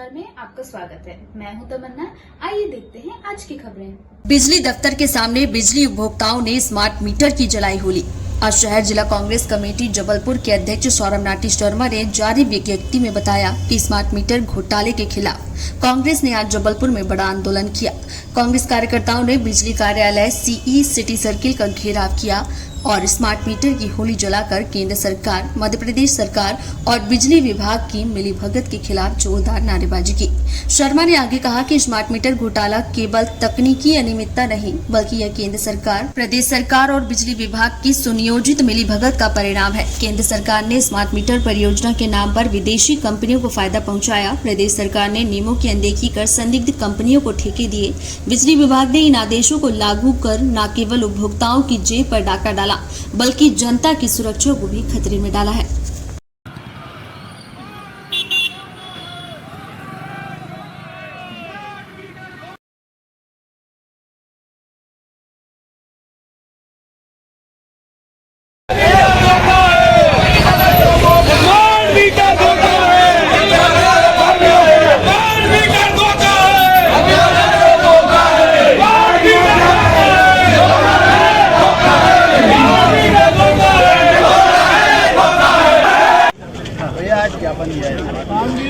समाचार में आपका स्वागत है। मैं हूं तमन्ना। आइए देखते हैं आज की खबरें। बिजली दफ्तर के सामने बिजली उपभोक्ताओं ने स्मार्ट मीटर की जलाई होली। आज शहर जिला कांग्रेस कमेटी जबलपुर के अध्यक्ष सौरभ नाटी शर्मा ने जारी विज्ञप्ति में बताया कि स्मार्ट मीटर घोटाले के खिलाफ कांग्रेस ने आज जबलपुर में बड़ा आंदोलन किया। कांग्रेस कार्यकर्ताओं ने बिजली कार्यालय सीई सिटी सर्किल का घेराव किया और स्मार्ट मीटर की होली जलाकर केंद्र सरकार, मध्य प्रदेश सरकार और बिजली विभाग की मिलीभगत के खिलाफ जोरदार नारेबाजी की। शर्मा ने आगे कहा कि स्मार्ट मीटर घोटाला केवल तकनीकी अनियमितता नहीं, बल्कि यह केंद्र सरकार, प्रदेश सरकार और बिजली विभाग की सुनियोजित मिलीभगत का परिणाम है। केंद्र सरकार ने स्मार्ट मीटर परियोजना के नाम पर विदेशी कंपनियों को फायदा पहुँचाया। प्रदेश सरकार ने नियमों की अनदेखी कर संदिग्ध कंपनियों को ठेके दिए। बिजली विभाग ने इन आदेशों को लागू कर न केवल उपभोक्ताओं की जेब पर डाका डाला, बल्कि जनता की सुरक्षा को भी खतरे में डाला है।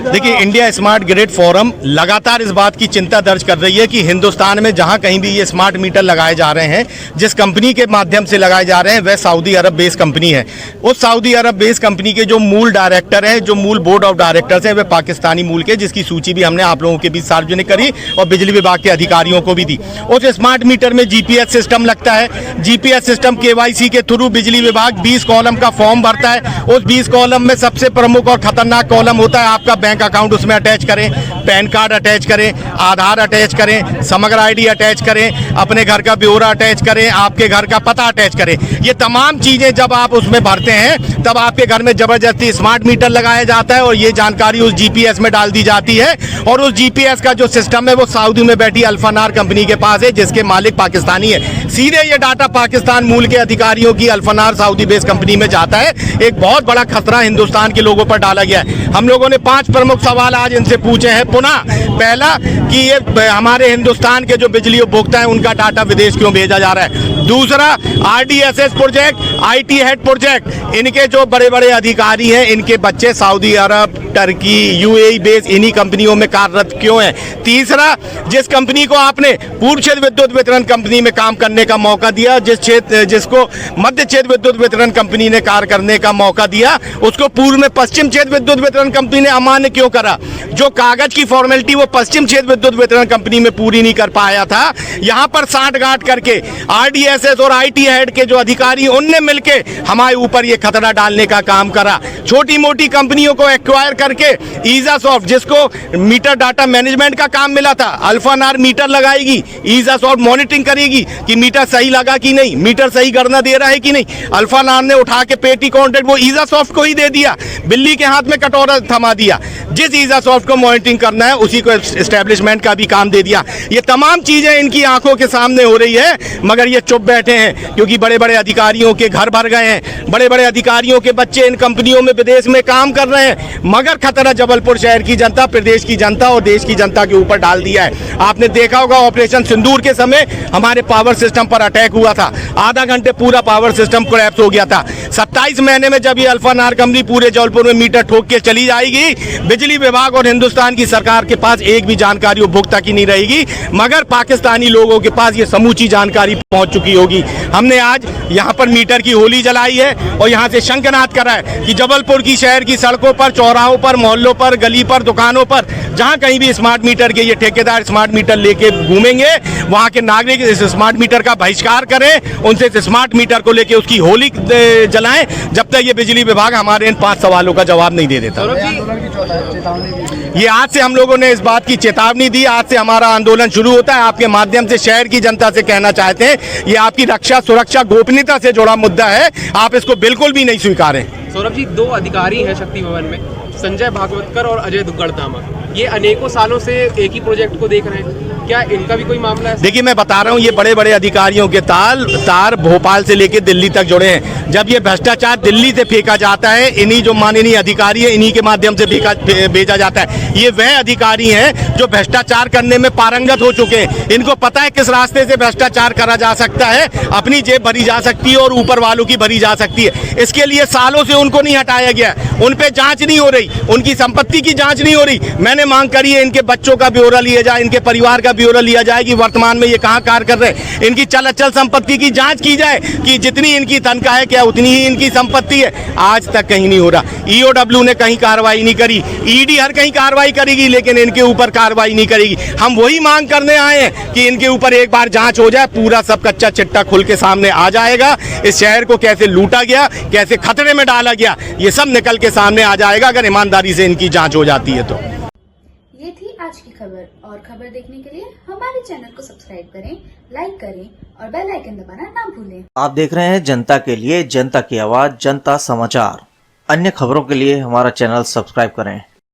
देखिए, इंडिया स्मार्ट ग्रिड फोरम लगातार इस बात की चिंता दर्ज कर रही है कि हिंदुस्तान में जहां कहीं भी ये स्मार्ट मीटर लगाए जा रहे हैं, जिस कंपनी के माध्यम से लगाए जा रहे हैं वह सऊदी अरब बेस्ड कंपनी है। उस सऊदी अरब बेस्ड कंपनी के जो मूल डायरेक्टर हैं, जो मूल बोर्ड ऑफ डायरेक्टर्स हैं, वे पाकिस्तानी मूल के, जिसकी सूची भी हमने आप लोगों के बीच सार्वजनिक करी और बिजली विभाग के अधिकारियों को भी दी। उस स्मार्ट मीटर में जीपीएस सिस्टम लगता है। जीपीएस सिस्टम केवाईसी के थ्रू बिजली विभाग 20 कॉलम का फॉर्म भरता है। उस 20 कॉलम में सबसे प्रमुख और खतरनाक कॉलम होता है आपका बैंक अकाउंट उसमें अटैच करें, पैन कार्ड अटैच करें, आधार अटैच करें, समग्र आईडी अटैच करें, अपने घर का ब्यौरा अटैच करें, आपके घर का पता अटैच करें। ये तमाम चीजें जब आप उसमें भरते हैं तब आपके घर में जबरदस्ती स्मार्ट मीटर लगाया जाता है और ये जानकारी उस जीपीएस में डाल दी जाती है। और उस जीपीएस का जो सिस्टम है वो सऊदी में बैठी अल्फानार कंपनी के पास है, जिसके मालिक पाकिस्तानी है। सीधे ये डाटा पाकिस्तान मूल के अधिकारियों की अल्फानार सऊदी बेस्ड कंपनी में जाता है। एक बहुत बड़ा खतरा हिंदुस्तान के लोगों पर डाला गया है। हम लोगों ने 5 प्रमुख सवाल आज इनसे पूछे हैं। पुनः पहला कि ये हमारे हिंदुस्तान के जो बिजली उपभोक्ता हैं उनका डाटा विदेश क्यों भेजा जा रहा है। दूसरा, RDSS project, IT head project, इनके जो बड़े बड़े अधिकारी हैं इनके बच्चे सऊदी अरब, टर्की, यूएई बेस इन्हीं कंपनियों में कार्यरत क्यों हैं। तीसरा, जिस कंपनी को आपने पूर्व क्षेत्र विद्युत वितरण कंपनी में काम करने का मौका दिया, जिसको मध्य क्षेत्र विद्युत वितरण कंपनी ने कार्य करने का मौका दिया, उसको पूर्व में पश्चिम क्षेत्र विद्युत वितरण कंपनी ने अमान्य क्यों करा। जो कागज की फॉर्मेलिटी वो पश्चिम क्षेत्र विद्युत वितरण कंपनी में पूरी नहीं कर पाया था, यहां पर साठगांठ करके आरडीएसएस और आईटी हेड के जो अधिकारी उनने मिलके हमारे ऊपर ये खतरा डालने का काम करा। छोटी मोटी कंपनियों को एक्वायर करके ईजासॉफ्ट, जिसको मीटर डाटा मैनेजमेंट का काम मिला था, अल्फानार मीटर लगाएगी, ईजासॉफ्ट मॉनिटरिंग करेगी कि मीटर सही लगा कि नहीं, मीटर सही गणना दे रहा है कि नहीं। अल्फानार ने उठा के पेटी कॉन्ट्रैक्ट वो ईजासॉफ्ट को ही दे दिया, बिल्ली के हाथ में कटोरा थमा दिया। जिस ईजासॉफ्ट को मॉनिटरिंग करना है उसी को एस्टेब्लिशमेंट का भी काम दे दिया। ये तमाम चीजें इनकी आंखों के सामने हो रही है, मगर ये चुप बैठे हैं क्योंकि बड़े बड़े अधिकारियों के घर भर गए हैं, बड़े बड़े अधिकारियों के बच्चे इन कंपनियों में विदेश में काम कर रहे हैं। मगर खतरा जबलपुर शहर की जनता, प्रदेश की जनता और देश की जनता के ऊपर डाल दिया है। आपने देखा होगा ऑपरेशन सिंदूर के समय हमारे पावर सिस्टम पर अटैक हुआ था, आधा घंटे पूरा पावर सिस्टम कोलैप्स हो गया था। 27 महीने में जब ये अल्फानार कंपनी पूरे जबलपुर में मीटर ठोक के चली जाएगी, बिजली विभाग और हिंदुस्तान की सरकार के पास एक भी जानकारी उपभोक्ता की नहीं रहेगी, मगर पाकिस्तानी लोगों के पास ये समूची जानकारी पहुंच चुकी होगी। हमने आज यहाँ पर मीटर की होली जलाई है और यहाँ से शंखनाद करा है कि जबलपुर की शहर की सड़कों पर, चौराहों पर, मोहल्लों पर, गली पर, दुकानों पर, जहाँ कहीं भी स्मार्ट मीटर के ये ठेकेदार स्मार्ट मीटर लेके घूमेंगे, वहाँ के नागरिक इस स्मार्ट मीटर का बहिष्कार करें, उनसे इस स्मार्ट मीटर को लेके उसकी होली जलाएं, जब तक ये बिजली विभाग हमारे इन 5 सवालों का जवाब नहीं दे देता। ये आज से हम लोगों ने इस बात की चेतावनी दी, आज से हमारा आंदोलन शुरू होता है। आपके माध्यम से शहर की जनता से कहना चाहते हैं, ये आपकी रक्षा, सुरक्षा, गोपनीयता से जुड़ा मुद्दा है, आप इसको बिल्कुल भी नहीं स्वीकारें। सौरभ जी, 2 अधिकारी हैं शक्ति भवन में, संजय भागवतकर और अजय दुग्गड़धामा। ये अनेकों सालों से एक ही प्रोजेक्ट को देख रहे हैं, क्या इनका भी कोई मामला है? देखिए मैं बता रहा हूँ, ये बड़े बड़े अधिकारियों के तार भोपाल से लेकर दिल्ली तक जुड़े हैं। जब ये भ्रष्टाचार दिल्ली से फेंका जाता है, इन्हीं जो माननीय अधिकारी है इन्हीं के माध्यम से भेजा जाता है। ये वह अधिकारी हैं जो भ्रष्टाचार करने में पारंगत हो चुके हैं। इनको पता है किस रास्ते से भ्रष्टाचार करा जा सकता है, अपनी जेब भरी जा सकती है और ऊपर वालों की भरी जा सकती है। इसके लिए सालों से उनको नहीं हटाया गया, उन पे जांच नहीं हो रही, उनकी संपत्ति की जांच नहीं हो रही। मैंने मांग करी है इनके बच्चों का ब्यौरा लिया जाए, इनके परिवार का ब्यौरा लिया जाए कि वर्तमान में ये कहाँ कार्य कर रहे हैं। इनकी चल अचल संपत्ति की जांच की जाए कि जितनी इनकी तनख्वाह है क्या उतनी ही इनकी संपत्ति है। आज तक कहीं नहीं हो रहा। ईओडब्ल्यू ने कहीं कार्रवाई नहीं करी, ईडी हर कहीं कार्रवाई करेगी लेकिन इनके ऊपर कार्रवाई नहीं करेगी। हम वही मांग करने आए हैं कि इनके ऊपर एक बार जांच हो जाए, पूरा सब कच्चा चिट्टा खुल के सामने आ जाएगा। इस शहर को कैसे लूटा गया, कैसे खतरे में डाला गया, ये सब निकल के सामने आ जाएगा अगर ईमानदारी से इनकी जांच हो जाती है तो। ये थी आज की खबर, और खबर देखने के लिए हमारे चैनल को सब्सक्राइब करें, लाइक करें और बेल आइकन दबाना ना भूलें। आप देख रहे हैं जनता के लिए, जनता की आवाज, जनता समाचार। अन्य खबरों के लिए हमारा चैनल सब्सक्राइब करें।